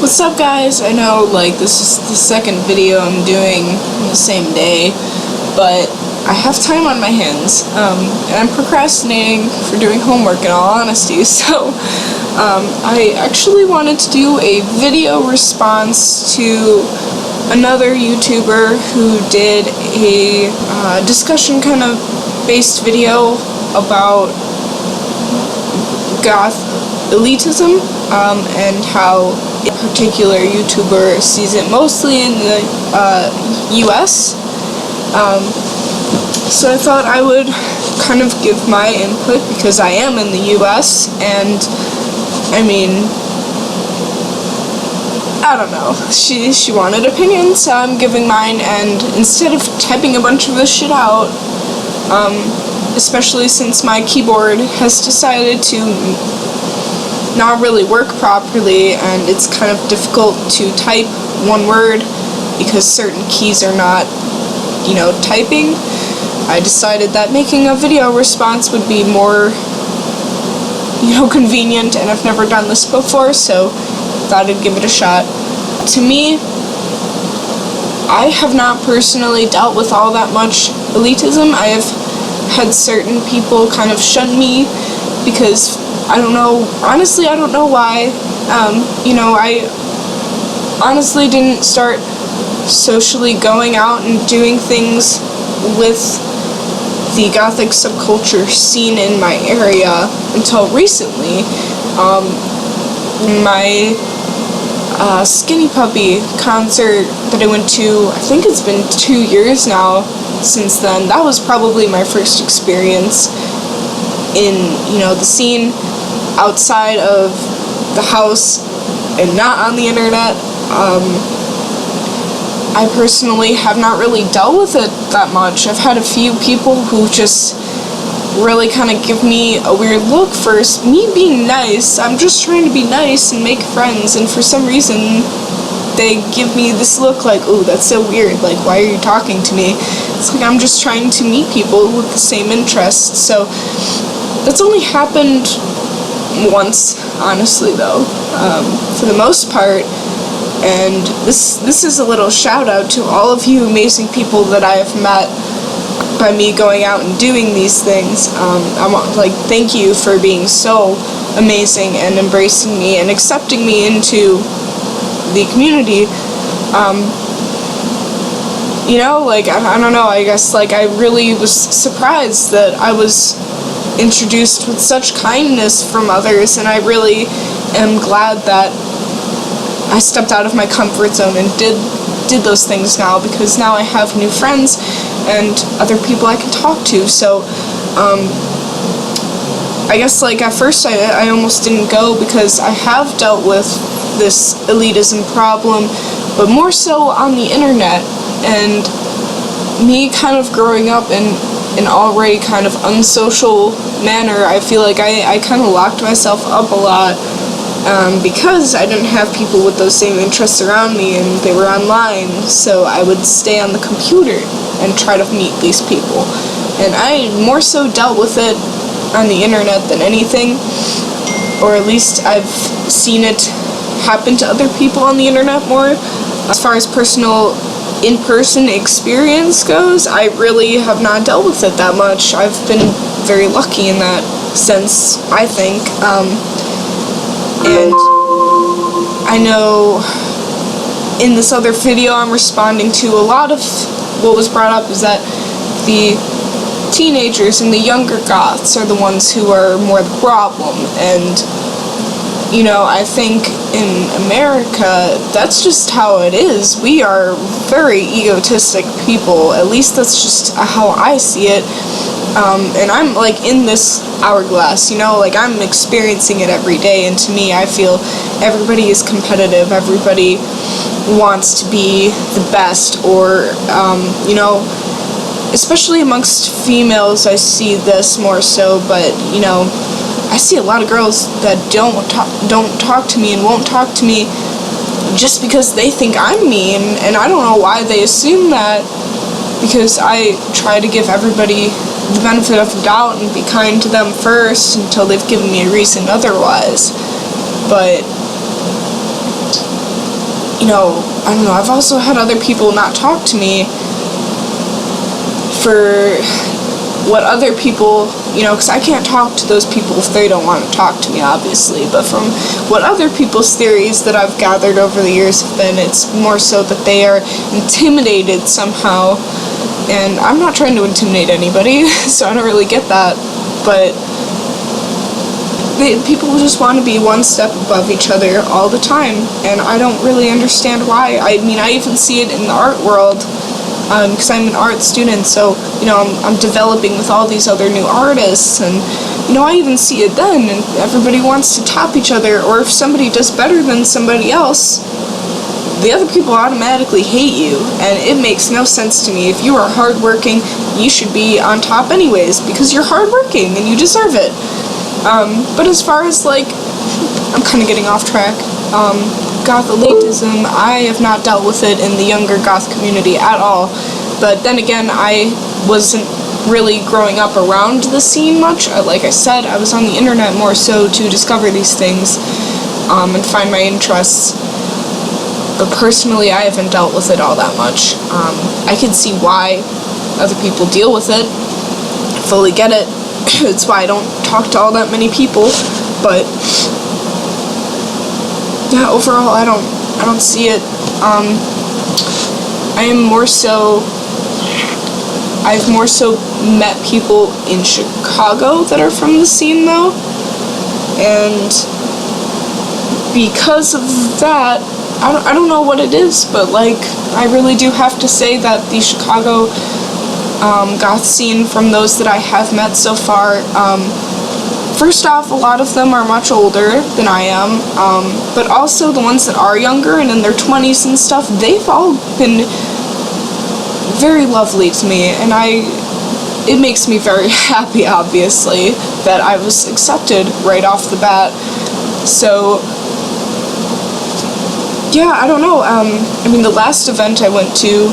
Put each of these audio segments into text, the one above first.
What's up, guys? I know, this is the second video I'm doing on the same day, but I have time on my hands, and I'm procrastinating for doing homework in all honesty, so I actually wanted to do a video response to another YouTuber who did a discussion kind of based video about Goth elitism, and how a particular YouTuber sees it mostly in the US. So I thought I would kind of give my input because I am in the US, and I mean, I don't know, she wanted opinions, so I'm giving mine, and instead of typing a bunch of this shit out, especially since my keyboard has decided to not really work properly, and it's kind of difficult to type one word because certain keys are not, typing, I decided that making a video response would be more, convenient, and I've never done this before, so thought I'd give it a shot. To me, I have not personally dealt with all that much elitism. I have had certain people kind of shun me because I don't know, honestly, I don't know why. I honestly didn't start socially going out and doing things with the Gothic subculture scene in my area until recently. My Skinny Puppy concert that I went to, I think it's been 2 years now since then. That was probably my first experience in, the scene outside of the house and not on the internet. I personally have not really dealt with it that much. I've had a few people who just really kind of give me a weird look for me being nice. I'm just trying to be nice and make friends, and for some reason they give me this look like, "Ooh, that's so weird, like, why are you talking to me?" It's like I'm just trying to meet people with the same interests. So that's only happened once, honestly, though, for the most part. And this is a little shout out to all of you amazing people that I have met by me going out and doing these things. Thank you for being so amazing and embracing me and accepting me into the community. I don't know, I guess, I really was surprised that I was introduced with such kindness from others, and I really am glad that I stepped out of my comfort zone and did those things now, because now I have new friends and other people I can talk to. So I guess at first I almost didn't go because I have dealt with this elitism problem, but more so on the internet, and me kind of growing up in an already kind of unsocial manner, I feel like I kind of locked myself up a lot. Because I didn't have people with those same interests around me, and they were online, so I would stay on the computer and try to meet these people. And I more so dealt with it on the internet than anything, or at least I've seen it happen to other people on the internet more. As far as personal in-person experience goes, I really have not dealt with it that much. I've been very lucky in that sense, I think. And I know in this other video I'm responding to a lot of what was brought up is that the teenagers and the younger goths are the ones who are more the problem, and I think in America that's just how it is. We are very egotistic people, at least that's just how I see it. And I'm in this hourglass, I'm experiencing it every day, and to me I feel everybody is competitive, everybody wants to be the best, or especially amongst females I see this more so, but I see a lot of girls that don't talk to me and won't talk to me just because they think I'm mean, and I don't know why they assume that, because I try to give everybody the benefit of the doubt and be kind to them first until they've given me a reason otherwise. But I don't know, I've also had other people not talk to me for what other people, because I can't talk to those people if they don't want to talk to me, obviously, but from what other people's theories that I've gathered over the years have been, it's more so that they are intimidated somehow, and I'm not trying to intimidate anybody, so I don't really get that, but people just want to be one step above each other all the time, and I don't really understand why. I mean, I even see it in the art world, because I'm an art student, so, I'm developing with all these other new artists, and, I even see it then, and everybody wants to top each other, or if somebody does better than somebody else, the other people automatically hate you, and it makes no sense to me. If you are hardworking, you should be on top anyways, because you're hardworking, and you deserve it. But as far as, I'm kind of getting off track, Goth elitism, I have not dealt with it in the younger Goth community at all, but then again, I wasn't really growing up around the scene much. Like I said, I was on the internet more so to discover these things, and find my interests, but personally, I haven't dealt with it all that much. I can see why other people deal with it, I fully get it. It's why I don't talk to all that many people, but yeah, overall, I don't see it. I've more so met people in Chicago that are from the scene, though, and because of that, I don't know what it is, but, I really do have to say that the Chicago Goth scene, from those that I have met so far, first off, a lot of them are much older than I am, but also the ones that are younger and in their 20s and stuff, they've all been very lovely to me, and it makes me very happy, obviously, that I was accepted right off the bat. So, yeah, I don't know, the last event I went to,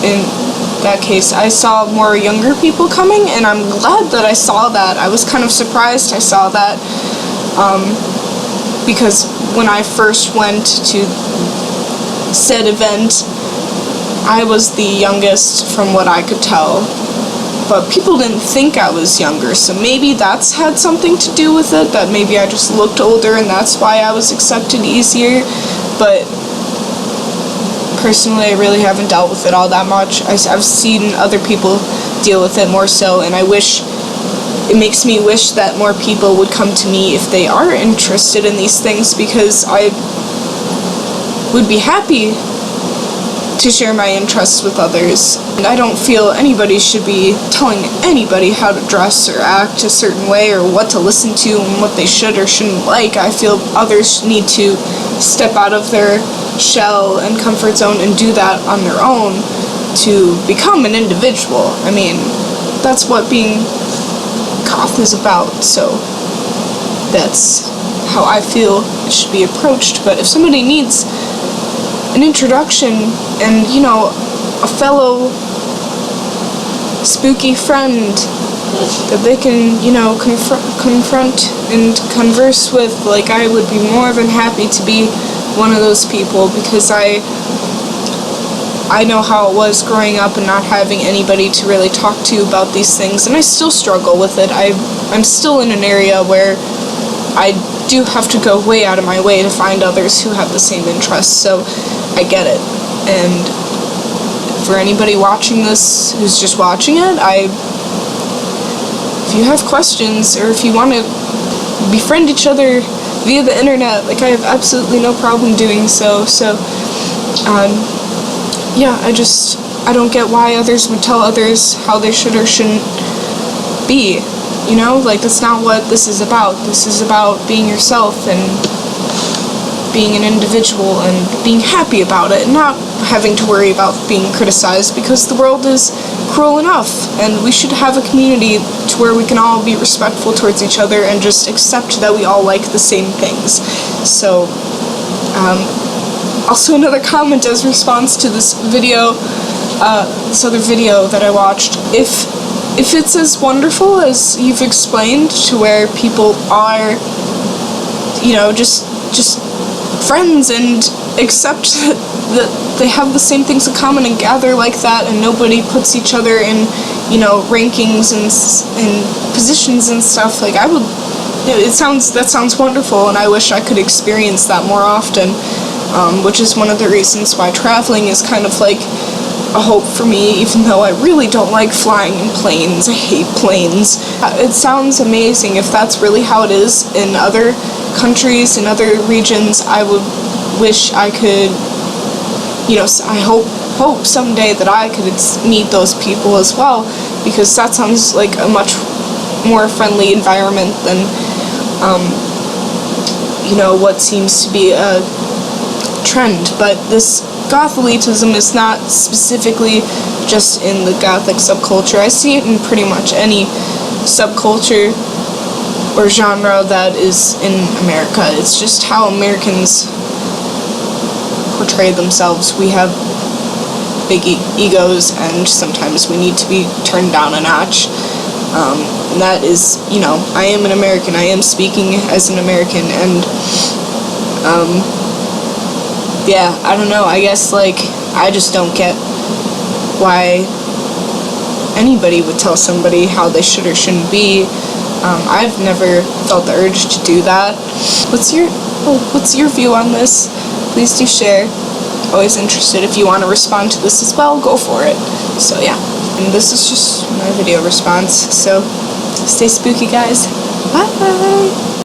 in that case, I saw more younger people coming, and I'm glad that I saw that. I was kind of surprised I saw that, because when I first went to said event, I was the youngest from what I could tell, but people didn't think I was younger, so maybe that's had something to do with it, that maybe I just looked older and that's why I was accepted easier, but personally, I really haven't dealt with it all that much. I've seen other people deal with it more so, and it makes me wish that more people would come to me if they are interested in these things, because I would be happy to share my interests with others. And I don't feel anybody should be telling anybody how to dress or act a certain way or what to listen to and what they should or shouldn't like. I feel others need to step out of their shell and comfort zone and do that on their own to become an individual. That's what being Goth is about, so that's how I feel it should be approached. But if somebody needs an introduction and, a fellow spooky friend that they can, confront and converse with, I would be more than happy to be one of those people, because I know how it was growing up and not having anybody to really talk to about these things, and I still struggle with it. I'm still in an area where I do have to go way out of my way to find others who have the same interests, so I get it. And for anybody watching this who's just watching it, if you have questions or if you want to befriend each other via the internet, I have absolutely no problem doing so. So, yeah, I don't get why others would tell others how they should or shouldn't be, that's not what this is about. This is about being yourself and being an individual and being happy about it, and not having to worry about being criticized, because the world is cruel enough, and we should have a community to where we can all be respectful towards each other and just accept that we all like the same things. So, also another comment as response to this video, this other video that I watched, if it's as wonderful as you've explained, to where people are, just friends and accept that they have the same things in common and gather like that, and nobody puts each other in, rankings and positions and stuff. Like, that sounds wonderful, and I wish I could experience that more often, which is one of the reasons why traveling is kind of like a hope for me, even though I really don't like flying in planes. I hate planes. It sounds amazing. If that's really how it is in other countries, in other regions, I would wish I could, I hope someday that I could meet those people as well, because that sounds like a much more friendly environment than, what seems to be a trend. But this Goth elitism is not specifically just in the Gothic subculture. I see it in pretty much any subculture or genre that is in America. It's just how Americans portray themselves. We have big egos, and sometimes we need to be turned down a notch. And that is, I am an American. I am speaking as an American, and yeah, I don't know, I guess, I just don't get why anybody would tell somebody how they should or shouldn't be. I've never felt the urge to do that. What's your view on this? Please do share. Always interested. If you want to respond to this as well, go for it. So yeah, and this is just my video response, so stay spooky, guys. Bye!